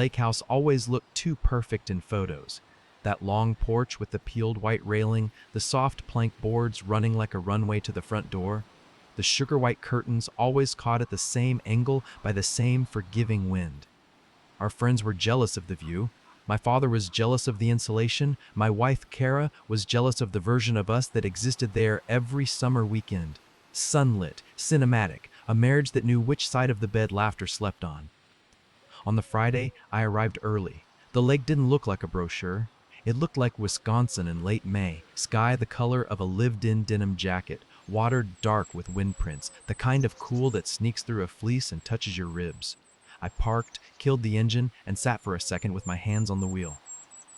lake house always looked too perfect in photos. That long porch with the peeled white railing, the soft plank boards running like a runway to the front door, the sugar white curtains always caught at the same angle by the same forgiving wind. Our friends were jealous of the view. My father was jealous of the insulation. My wife, Kara, was jealous of the version of us that existed there every summer weekend. Sunlit, cinematic, a marriage that knew which side of the bed laughter slept on. On the Friday, I arrived early. The lake didn't look like a brochure. It looked like Wisconsin in late May, sky the color of a lived-in denim jacket, water dark with windprints, the kind of cool that sneaks through a fleece and touches your ribs. I parked, killed the engine, and sat for a second with my hands on the wheel.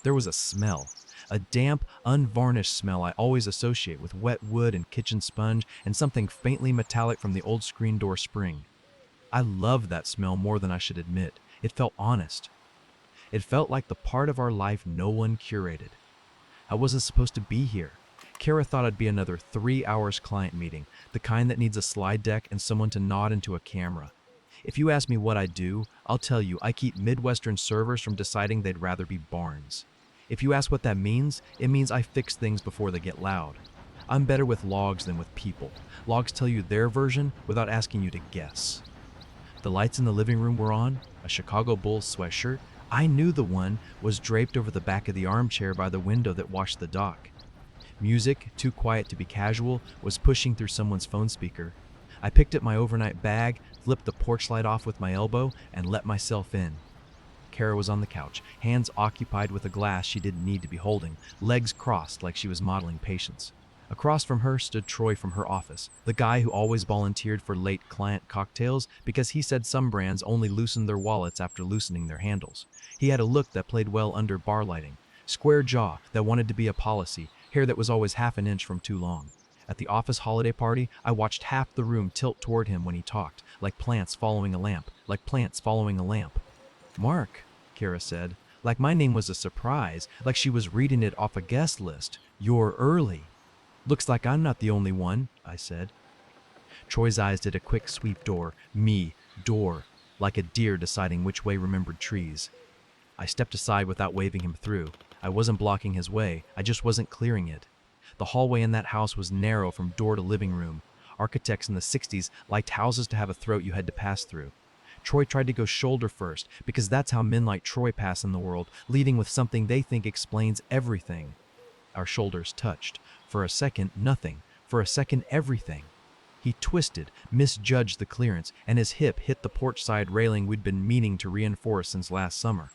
There was a smell, a damp, unvarnished smell I always associate with wet wood and kitchen sponge and something faintly metallic from the old screen door spring. I loved that smell more than I should admit. It felt honest. It felt like the part of our life no one curated. I wasn't supposed to be here. Kara thought I'd be another 3 hours client meeting, the kind that needs a slide deck and someone to nod into a camera. If you ask me what I do, I'll tell you I keep Midwestern servers from deciding they'd rather be barns. If you ask what that means, it means I fix things before they get loud. I'm better with logs than with people. Logs tell you their version without asking you to guess. The lights in the living room were on, a Chicago Bulls sweatshirt. I knew the one was draped over the back of the armchair by the window that washed the dock. Music, too quiet to be casual, was pushing through someone's phone speaker. I picked up my overnight bag, flipped the porch light off with my elbow, and let myself in. Kara was on the couch, hands occupied with a glass she didn't need to be holding, legs crossed like she was modeling patience. Across from her stood Troy from her office, the guy who always volunteered for late client cocktails because he said some brands only loosened their wallets after loosening their handles. He had a look that played well under bar lighting, square jaw that wanted to be a policy, hair that was always half an inch from too long. At the office holiday party, I watched half the room tilt toward him when he talked, like plants following a lamp, like plants following a lamp. "Mark," Kara said, like my name was a surprise, like she was reading it off a guest list. "You're early." "Looks like I'm not the only one," I said. Troy's eyes did a quick sweep door, like a deer deciding which way remembered trees. I stepped aside without waving him through. I wasn't blocking his way, I just wasn't clearing it. The hallway in that house was narrow from door to living room. Architects in the 60s liked houses to have a throat you had to pass through. Troy tried to go shoulder first, because that's how men like Troy pass in the world, leading with something they think explains everything. Our shoulders touched. For a second, nothing. For a second, everything. He twisted, misjudged the clearance, and his hip hit the porch side railing we'd been meaning to reinforce since last summer.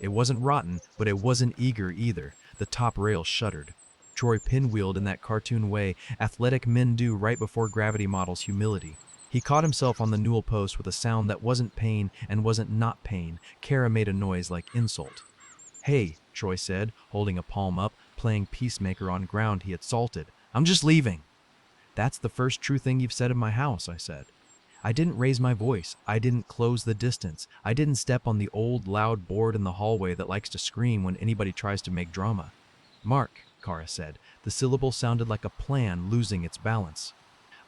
It wasn't rotten, but it wasn't eager either. The top rail shuddered. Troy pinwheeled in that cartoon way athletic men do right before gravity models humility. He caught himself on the newel post with a sound that wasn't pain and wasn't not pain. Kara made a noise like insult. "Hey," Troy said, holding a palm up, playing peacemaker on ground he had salted. "I'm just leaving." "That's the first true thing you've said in my house," I said. I didn't raise my voice. I didn't close the distance. I didn't step on the old, loud board in the hallway that likes to scream when anybody tries to make drama. "Mark," Kara said. The syllable sounded like a plan losing its balance.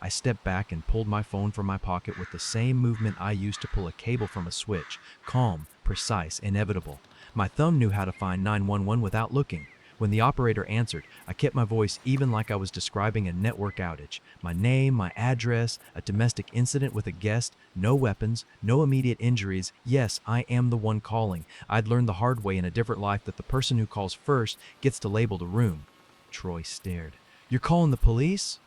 I stepped back and pulled my phone from my pocket with the same movement I used to pull a cable from a switch. Calm, precise, inevitable. My thumb knew how to find 911 without looking. When the operator answered, I kept my voice even like I was describing a network outage. My name, my address, a domestic incident with a guest, no weapons, no immediate injuries. Yes, I am the one calling. I'd learned the hard way in a different life that the person who calls first gets to label the room. Troy stared. "You're calling the police?"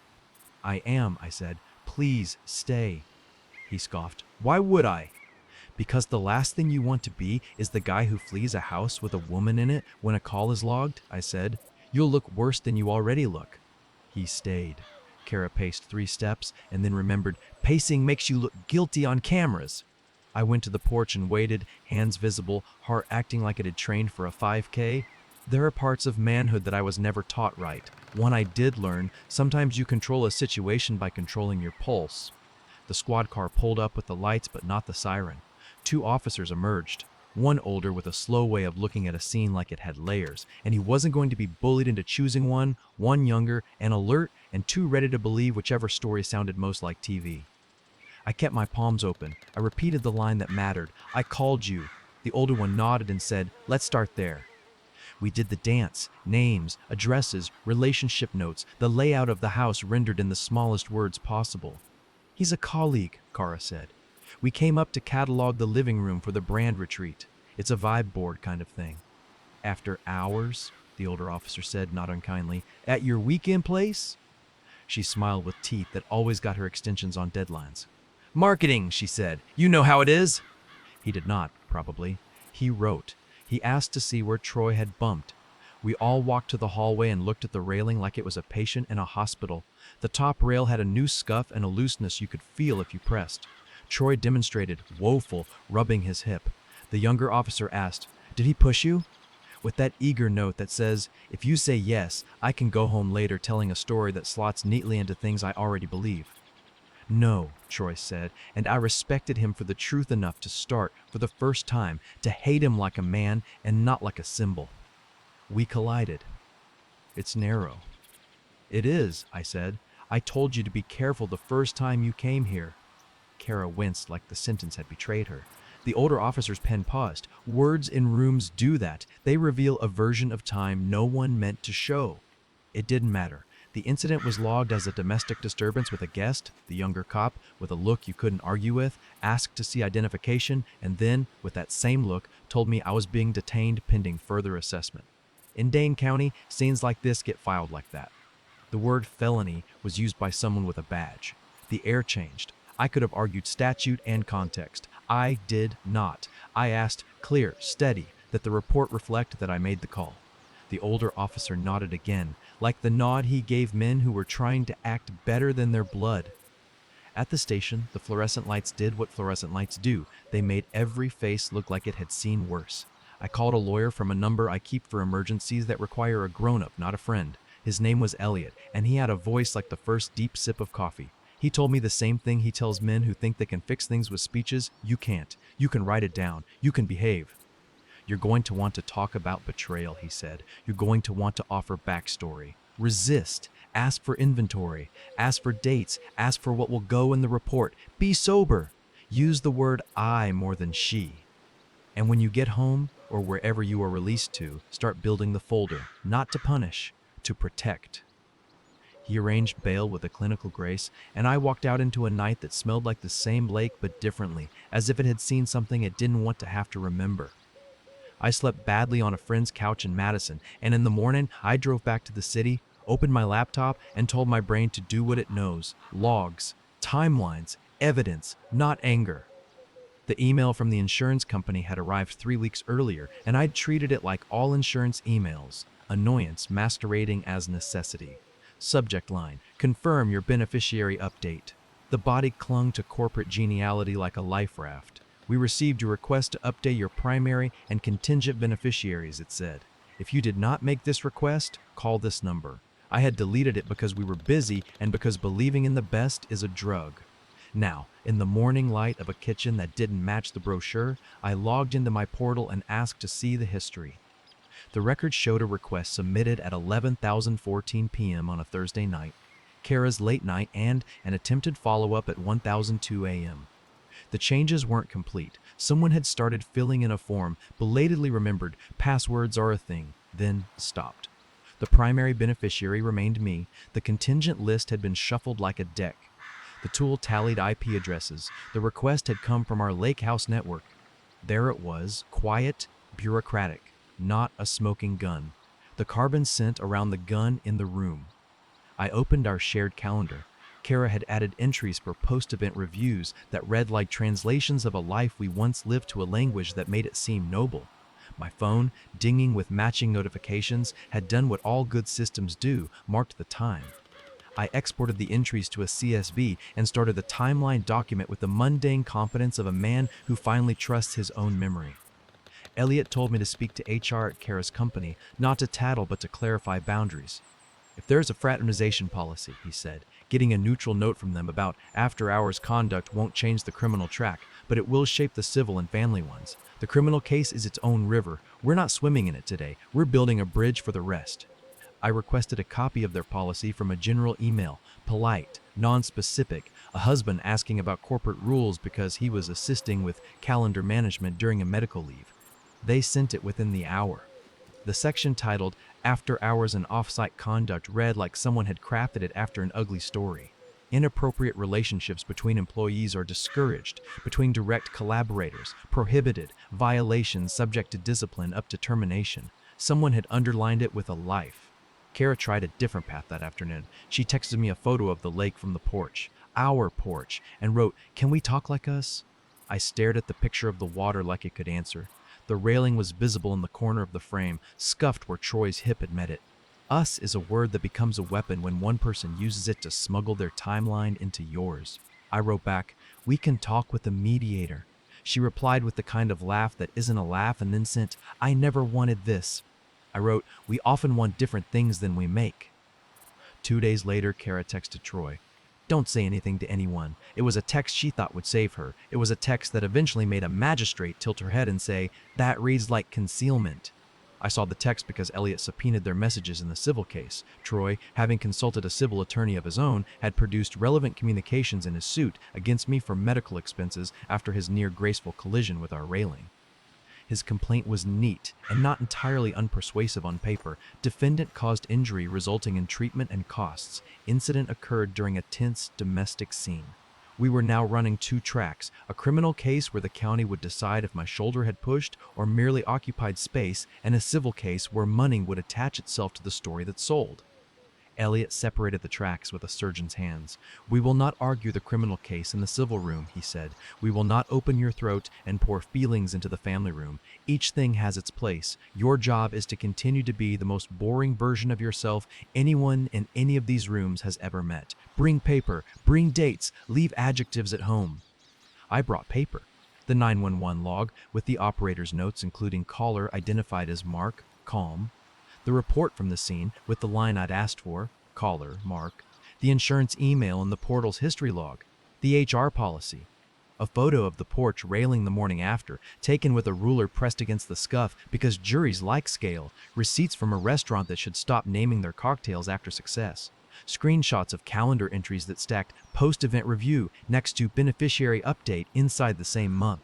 "I am," I said. "Please stay." He scoffed. "Why would I?" "Because the last thing you want to be is the guy who flees a house with a woman in it when a call is logged," I said. "You'll look worse than you already look." He stayed. Kara paced 3 steps and then remembered, "Pacing makes you look guilty on cameras." I went to the porch and waited, hands visible, heart acting like it had trained for a 5K. There are parts of manhood that I was never taught right. One I did learn: sometimes you control a situation by controlling your pulse. The squad car pulled up with the lights but not the siren. 2 officers emerged, one older with a slow way of looking at a scene like it had layers, and he wasn't going to be bullied into choosing one younger and alert and too ready to believe whichever story sounded most like TV. I kept my palms open. I repeated the line that mattered. "I called you." The older one nodded and said, "Let's start there." We did the dance, names, addresses, relationship notes, the layout of the house rendered in the smallest words possible. "He's a colleague," Kara said. "We came up to catalog the living room for the brand retreat. It's a vibe board kind of thing." "After hours?" the older officer said, not unkindly. "At your weekend place?" She smiled with teeth that always got her extensions on deadlines. "Marketing," she said. "You know how it is." He did not, probably. He wrote. He asked to see where Troy had bumped. We all walked to the hallway and looked at the railing like it was a patient in a hospital. The top rail had a new scuff and a looseness you could feel if you pressed. Troy demonstrated, woeful, rubbing his hip. The younger officer asked, "Did he push you?" With that eager note that says, "If you say yes, I can go home later telling a story that slots neatly into things I already believe." "No," Troy said, and I respected him for the truth enough to start, for the first time, to hate him like a man and not like a symbol. We collided. "It's narrow." "It is," I said. "I told you to be careful the first time you came here." Kara winced like the sentence had betrayed her. The older officer's pen paused. Words in rooms do that. They reveal a version of time no one meant to show. It didn't matter. The incident was logged as a domestic disturbance with a guest. The younger cop, with a look you couldn't argue with, asked to see identification, and then, with that same look, told me I was being detained pending further assessment. In Dane County, scenes like this get filed like that. The word felony was used by someone with a badge. The air changed. I could have argued statute and context. I did not. I asked, clear, steady, that the report reflect that I made the call. The older officer nodded again, like the nod he gave men who were trying to act better than their blood. At the station, the fluorescent lights did what fluorescent lights do. They made every face look like it had seen worse. I called a lawyer from a number I keep for emergencies that require a grown-up, not a friend. His name was Elliot, and he had a voice like the first deep sip of coffee. He told me the same thing he tells men who think they can fix things with speeches. "You can't. You can write it down. You can behave." "You're going to want to talk about betrayal," he said. "You're going to want to offer backstory. Resist. Ask for inventory. Ask for dates. Ask for what will go in the report. Be sober. Use the word I more than she. And when you get home, or wherever you are released to, start building the folder, not to punish, to protect." He arranged bail with a clinical grace, and I walked out into a night that smelled like the same lake but differently, as if it had seen something it didn't want to have to remember. I slept badly on a friend's couch in Madison, and in the morning I drove back to the city, opened my laptop, and told my brain to do what it knows: logs, timelines, evidence, not anger. The email from the insurance company had arrived 3 weeks earlier, and I'd treated it like all insurance emails: annoyance masquerading as necessity. Subject line: confirm your beneficiary update. The body clung to corporate geniality like a life raft. "We received your request to update your primary and contingent beneficiaries," it said. "If you did not make this request, call this number." I had deleted it because we were busy and because believing in the best is a drug. Now, in the morning light of a kitchen that didn't match the brochure, I logged into my portal and asked to see the history. The record showed a request submitted at 11:14 p.m. on a Thursday night, Kara's late night, and an attempted follow-up at 1:02 a.m. The changes weren't complete. Someone had started filling in a form, belatedly remembered passwords are a thing, then stopped. The primary beneficiary remained me. The contingent list had been shuffled like a deck. The tool tallied IP addresses. The request had come from our Lake House network. There it was, quiet, bureaucratic, not a smoking gun. The carbon scent around the gun in the room. I opened our shared calendar. Kara had added entries for post-event reviews that read like translations of a life we once lived to a language that made it seem noble. My phone, dinging with matching notifications, had done what all good systems do: marked the time. I exported the entries to a CSV and started the timeline document with the mundane confidence of a man who finally trusts his own memory. Elliot told me to speak to HR at Kara's company, not to tattle but to clarify boundaries. "If there's a fraternization policy," he said, "getting a neutral note from them about after-hours conduct won't change the criminal track, but it will shape the civil and family ones. The criminal case is its own river. We're not swimming in it today. We're building a bridge for the rest." I requested a copy of their policy from a general email, polite, non-specific, a husband asking about corporate rules because he was assisting with calendar management during a medical leave. They sent it within the hour. The section titled After Hours and Off-Site Conduct read like someone had crafted it after an ugly story. Inappropriate relationships between employees are discouraged, between direct collaborators, prohibited, violations subject to discipline up to termination. Someone had underlined it with a life. Kara tried a different path that afternoon. She texted me a photo of the lake from the porch, our porch, and wrote, "Can we talk like us?" I stared at the picture of the water like it could answer. The railing was visible in the corner of the frame, scuffed where Troy's hip had met it. Us is a word that becomes a weapon when one person uses it to smuggle their timeline into yours. I wrote back, "We can talk with a mediator." She replied with the kind of laugh that isn't a laugh and then sent, "I never wanted this." I wrote, "We often want different things than we make." 2 days later, Kara texted Troy, "Don't say anything to anyone." It was a text she thought would save her. It was a text that eventually made a magistrate tilt her head and say, "That reads like concealment." I saw the text because Elliot subpoenaed their messages in the civil case. Troy, having consulted a civil attorney of his own, had produced relevant communications in his suit against me for medical expenses after his near graceful collision with our railing. His complaint was neat and not entirely unpersuasive on paper. Defendant caused injury resulting in treatment and costs. Incident occurred during a tense domestic scene. We were now running 2 tracks, a criminal case where the county would decide if my shoulder had pushed or merely occupied space, and a civil case where money would attach itself to the story that sold. Elliot separated the tracks with a surgeon's hands. "We will not argue the criminal case in the civil room," he said. "We will not open your throat and pour feelings into the family room. Each thing has its place. Your job is to continue to be the most boring version of yourself anyone in any of these rooms has ever met. Bring paper, bring dates, leave adjectives at home." I brought paper. The 911 log with the operator's notes, including caller identified as Mark, calm. The report from the scene with the line I'd asked for, caller, Mark. The insurance email and the portal's history log. The HR policy. A photo of the porch railing the morning after, taken with a ruler pressed against the scuff because juries like scale. Receipts from a restaurant that should stop naming their cocktails after success. Screenshots of calendar entries that stacked post-event review next to beneficiary update inside the same month.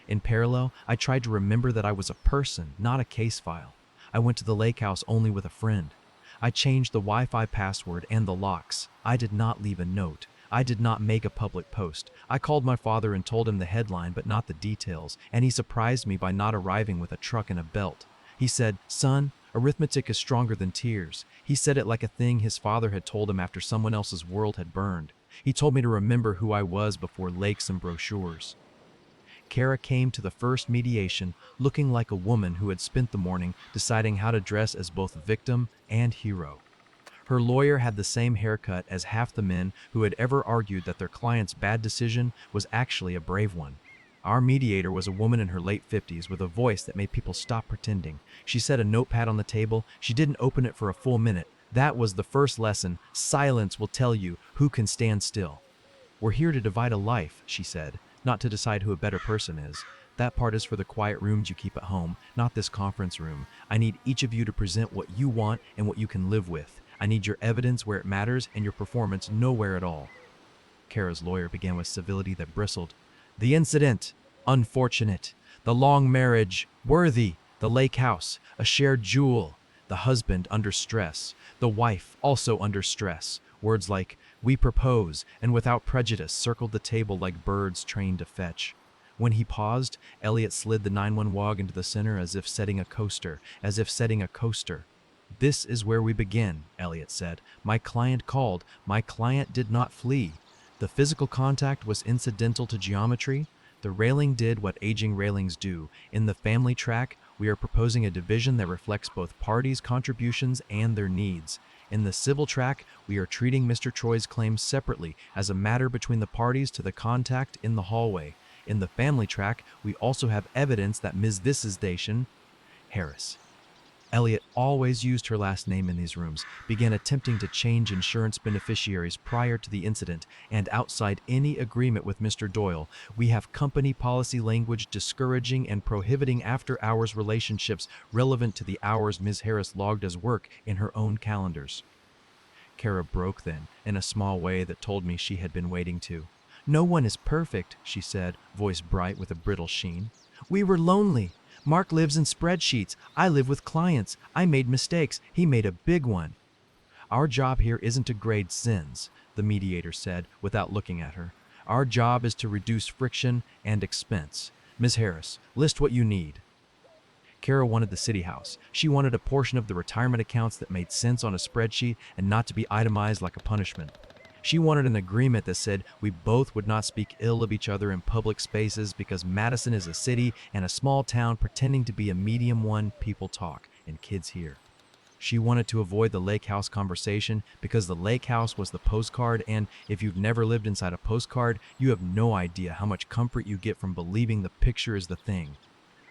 In parallel, I tried to remember that I was a person, not a case file. I went to the lake house only with a friend. I changed the Wi-Fi password and the locks. I did not leave a note. I did not make a public post. I called my father and told him the headline but not the details, and he surprised me by not arriving with a truck and a belt. He said, "Son, arithmetic is stronger than tears." He said it like a thing his father had told him after someone else's world had burned. He told me to remember who I was before lakes and brochures. Kara came to the first mediation looking like a woman who had spent the morning deciding how to dress as both victim and hero. Her lawyer had the same haircut as half the men who had ever argued that their client's bad decision was actually a brave one. Our mediator was a woman in her late 50s with a voice that made people stop pretending. She set a notepad on the table. She didn't open it for a full minute. That was the first lesson. Silence will tell you who can stand still. "We're here to divide a life," she said, "not to decide who a better person is. That part is for the quiet rooms you keep at home, not this conference room. I need each of you to present what you want and what you can live with. I need your evidence where it matters and your performance nowhere at all." Kara's lawyer began with civility that bristled. "The incident, unfortunate. The long marriage, worthy. The lake house, a shared jewel. The husband under stress. The wife also under stress." Words like "we propose" and "without prejudice" circled the table like birds trained to fetch. When he paused, Elliot slid the 911 log into the center as if setting a coaster, "This is where we begin," Elliot said. "My client called. My client did not flee. The physical contact was incidental to geometry. The railing did what aging railings do. In the family track, we are proposing a division that reflects both parties' contributions and their needs. In the civil track, we are treating Mr. Troy's claims separately as a matter between the parties to the contact in the hallway. In the family track, we also have evidence that Ms. Visisdation Harris. Elliot always used her last name in these rooms, began attempting to change insurance beneficiaries prior to the incident and outside any agreement with Mr. Doyle. We have company policy language discouraging and prohibiting after-hours relationships relevant to the hours Ms. Harris logged as work in her own calendars. Kara broke then, in a small way that told me she had been waiting to. "No one is perfect," she said, voice bright with a brittle sheen. "We were lonely. Mark lives in spreadsheets. I live with clients. I made mistakes. He made a big one. Our job here isn't to grade sins, the mediator said without looking at her. Our job is to reduce friction and expense. Ms. Harris, list what you need. Kara wanted the city house. She wanted a portion of the retirement accounts that made sense on a spreadsheet and not to be itemized like a punishment. She wanted an agreement that said we both would not speak ill of each other in public spaces because Madison is a city and a small town pretending to be a medium one. People talk and kids hear. She wanted to avoid the lake house conversation because the lake house was the postcard, and if you've never lived inside a postcard, you have no idea how much comfort you get from believing the picture is the thing.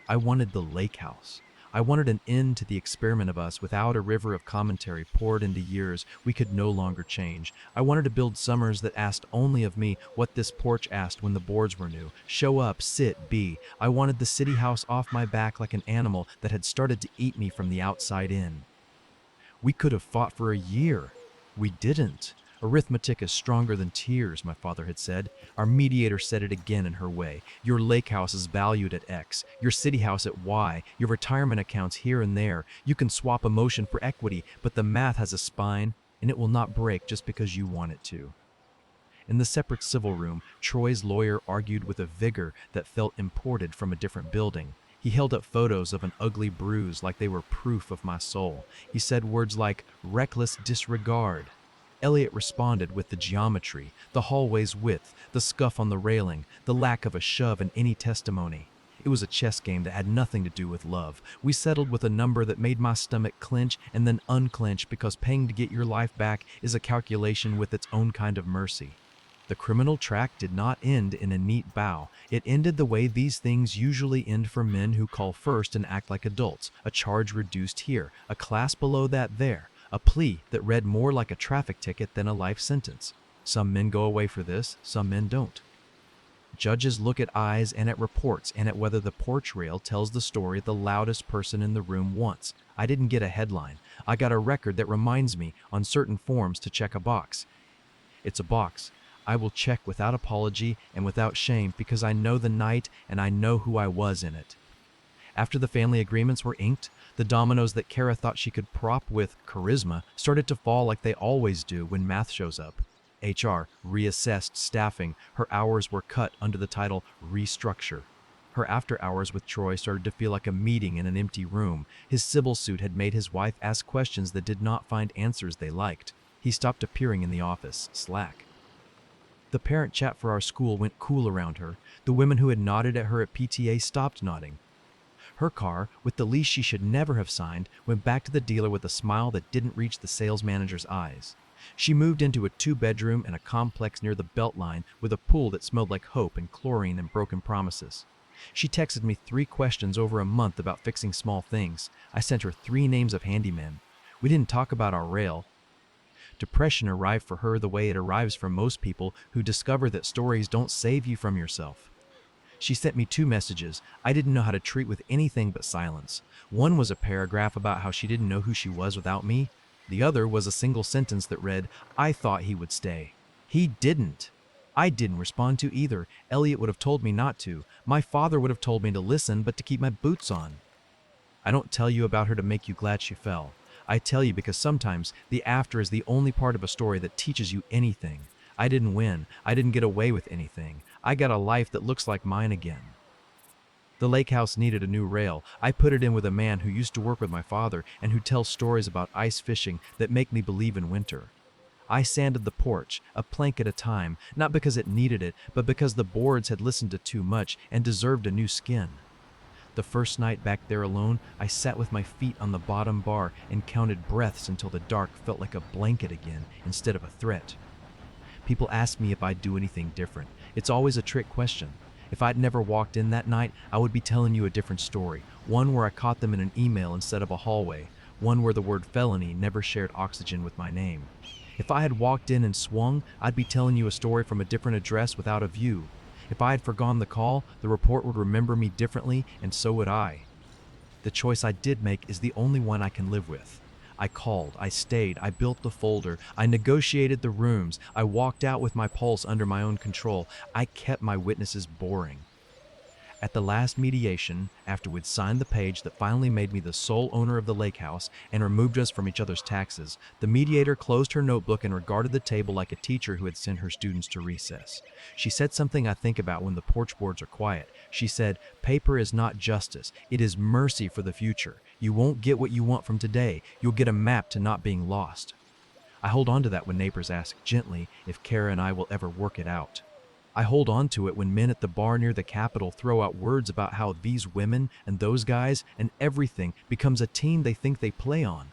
I wanted the lake house. I wanted an end to the experiment of us without a river of commentary poured into years we could no longer change. I wanted to build summers that asked only of me what this porch asked when the boards were new. Show up, sit, be. I wanted the city house off my back like an animal that had started to eat me from the outside in. We could have fought for a year. We didn't. Arithmetic is stronger than tears, my father had said. Our mediator said it again in her way. Your lake house is valued at X, your city house at Y, your retirement accounts here and there. You can swap emotion for equity, but the math has a spine, and it will not break just because you want it to. In the separate civil room, Troy's lawyer argued with a vigor that felt imported from a different building. He held up photos of an ugly bruise like they were proof of my soul. He said words like reckless disregard. Elliot responded with the geometry, the hallway's width, the scuff on the railing, the lack of a shove in any testimony. It was a chess game that had nothing to do with love. We settled with a number that made my stomach clench and then unclench because paying to get your life back is a calculation with its own kind of mercy. The criminal track did not end in a neat bow. It ended the way these things usually end for men who call first and act like adults. A charge reduced here, a class below that there, a plea that read more like a traffic ticket than a life sentence. Some men go away for this, some men don't. Judges look at eyes and at reports and at whether the porch rail tells the story the loudest person in the room wants. I didn't get a headline. I got a record that reminds me on certain forms to check a box. It's a box I will check without apology and without shame because I know the night and I know who I was in it. After the family agreements were inked, the dominoes that Kara thought she could prop with charisma started to fall like they always do when math shows up. HR reassessed staffing. Her hours were cut under the title restructure. Her after hours with Troy started to feel like a meeting in an empty room. His Sybil suit had made his wife ask questions that did not find answers they liked. He stopped appearing in the office, slack. The parent chat for our school went cool around her. The women who had nodded at her at PTA stopped nodding. Her car, with the lease she should never have signed, went back to the dealer with a smile that didn't reach the sales manager's eyes. She moved into a 2-bedroom and a complex near the Beltline with a pool that smelled like hope and chlorine and broken promises. She texted me 3 questions over a month about fixing small things. I sent her 3 names of handymen. We didn't talk about our rail. Depression arrived for her the way it arrives for most people who discover that stories don't save you from yourself. She sent me 2 messages I didn't know how to treat with anything but silence. One was a paragraph about how she didn't know who she was without me. The other was a single sentence that read, I thought he would stay. He didn't. I didn't respond to either. Elliot would have told me not to. My father would have told me to listen, but to keep my boots on. I don't tell you about her to make you glad she fell. I tell you because sometimes the after is the only part of a story that teaches you anything. I didn't win. I didn't get away with anything. I got a life that looks like mine again. The lake house needed a new rail. I put it in with a man who used to work with my father and who tells stories about ice fishing that make me believe in winter. I sanded the porch, a plank at a time, not because it needed it, but because the boards had listened to too much and deserved a new skin. The first night back there alone, I sat with my feet on the bottom bar and counted breaths until the dark felt like a blanket again instead of a threat. People ask me if I'd do anything different. It's always a trick question. If I'd never walked in that night, I would be telling you a different story, one where I caught them in an email instead of a hallway, one where the word felony never shared oxygen with my name. If I had walked in and swung, I'd be telling you a story from a different address without a view. If I had forgone the call, the report would remember me differently, and so would I. The choice I did make is the only one I can live with. I called, I stayed, I built the folder, I negotiated the rooms, I walked out with my pulse under my own control. I kept my witnesses boring. At the last mediation, after we'd signed the page that finally made me the sole owner of the lake house and removed us from each other's taxes, the mediator closed her notebook and regarded the table like a teacher who had sent her students to recess. She said something I think about when the porch boards are quiet. She said, "Paper is not justice, it is mercy for the future. You won't get what you want from today, you'll get a map to not being lost." I hold on to that when neighbors ask gently if Kara and I will ever work it out. I hold on to it when men at the bar near the Capitol throw out words about how these women and those guys and everything becomes a team they think they play on.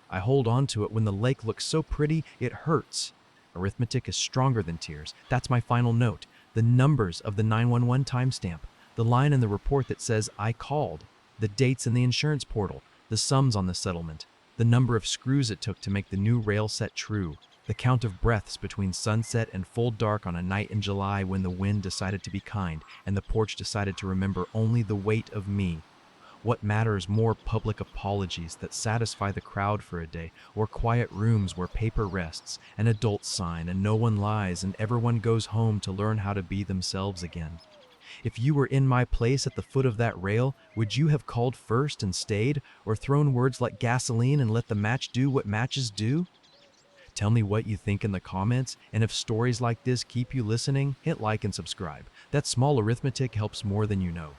I hold on to it when the lake looks so pretty it hurts. Arithmetic is stronger than tears. That's my final note. The numbers of the 911 timestamp, the line in the report that says I called, the dates in the insurance portal, the sums on the settlement, the number of screws it took to make the new rail set true, the count of breaths between sunset and full dark on a night in July when the wind decided to be kind and the porch decided to remember only the weight of me. What matters more, public apologies that satisfy the crowd for a day, or quiet rooms where paper rests, an adult sign, and no one lies and everyone goes home to learn how to be themselves again? If you were in my place at the foot of that rail, would you have called first and stayed, or thrown words like gasoline and let the match do what matches do? Tell me what you think in the comments, and if stories like this keep you listening, hit like and subscribe. That small arithmetic helps more than you know.